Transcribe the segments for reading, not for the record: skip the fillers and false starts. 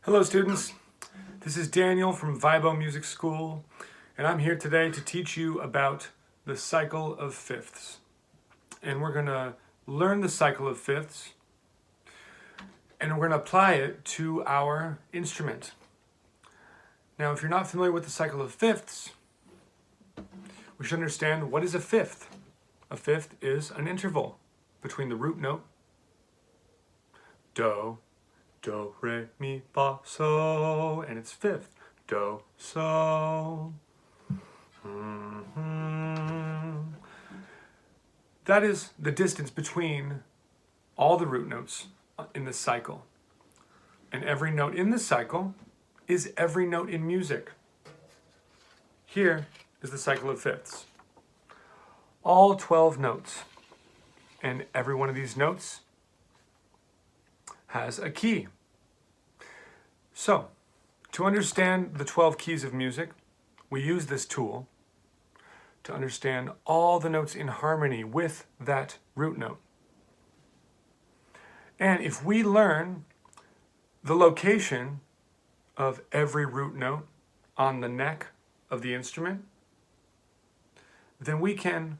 Hello students, this is Daniel from ViBO Music School, and I'm here today to teach you about the cycle of fifths. And we're going to learn the cycle of fifths, and we're going to apply it to our instrument. Now, if you're not familiar with the cycle of fifths, we should understand what is a fifth. A fifth is an interval between the root note, do, do, re, mi, fa, so, and it's fifth, do, so. That is the distance between all the root notes in the cycle. And every note in the cycle is every note in music. Here is the cycle of fifths. All 12 notes, and every one of these notes has a key. So, to understand the 12 keys of music, we use this tool to understand all the notes in harmony with that root note. And if we learn the location of every root note on the neck of the instrument, then we can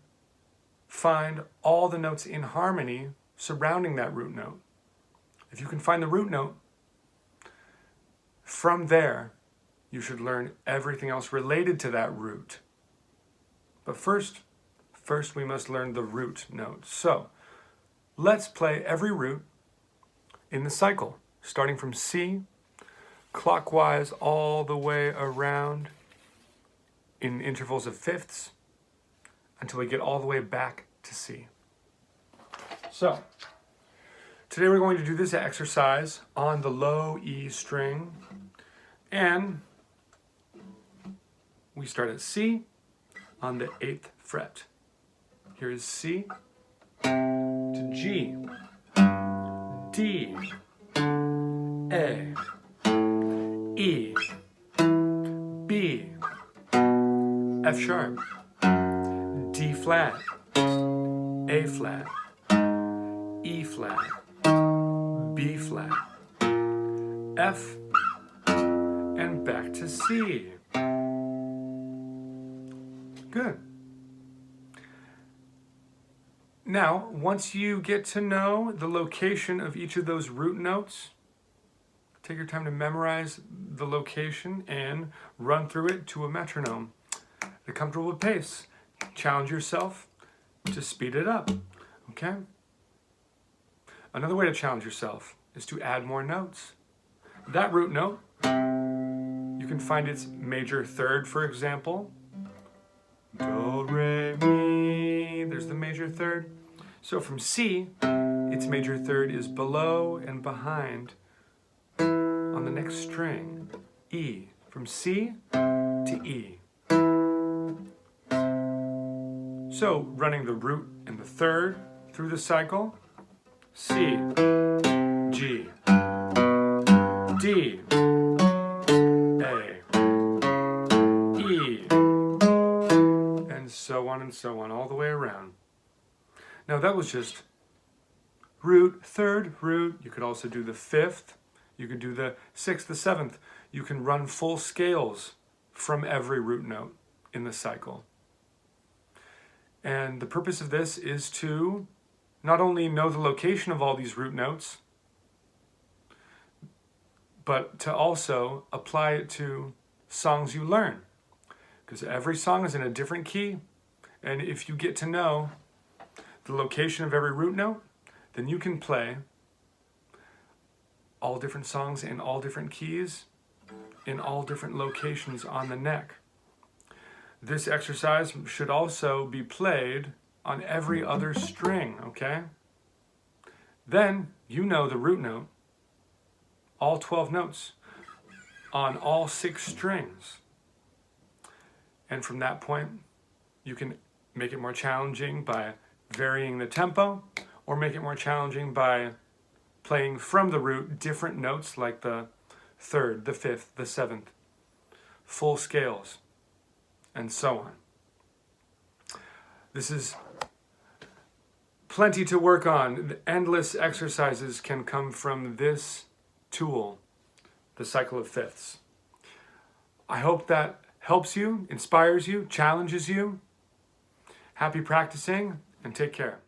find all the notes in harmony surrounding that root note. If you can find the root note, from there, you should learn everything else related to that root. But first we must learn the root note. So, let's play every root in the cycle, starting from C, clockwise all the way around in intervals of fifths until we get all the way back to C. So, today we're going to do this exercise on the low E string, and we start at C on the 8th fret. Here is C to G, D, A, E, B, F sharp, D flat, A flat, E flat, B flat, F, and back to C. Good. Now, once you get to know the location of each of those root notes, take your time to memorize the location and run through it to a metronome at a comfortable pace. Challenge yourself to speed it up, okay? Another way to challenge yourself is to add more notes. That root note, you can find its major third, for example. Do, re, mi, there's the major third. So from C, its major third is below and behind on the next string, E. From C to E. So running the root and the third through the cycle, C, G, D, A, E, and so on, all the way around. Now that was just root, third, root. You could also do the fifth. You could do the sixth, the seventh. You can run full scales from every root note in the cycle. And the purpose of this is to not only know the location of all these root notes, but to also apply it to songs you learn. Because every song is in a different key, and if you get to know the location of every root note, then you can play all different songs in all different keys, in all different locations on the neck. This exercise should also be played on every other string, okay? Then you know the root note, all 12 notes, on all 6 strings. And from that point, you can make it more challenging by varying the tempo, or make it more challenging by playing from the root different notes like the third, the fifth, the seventh, full scales, and so on. This is plenty to work on. The endless exercises can come from this tool the cycle of fifths. I hope that helps you, inspires you, challenges you. Happy practicing, and take care.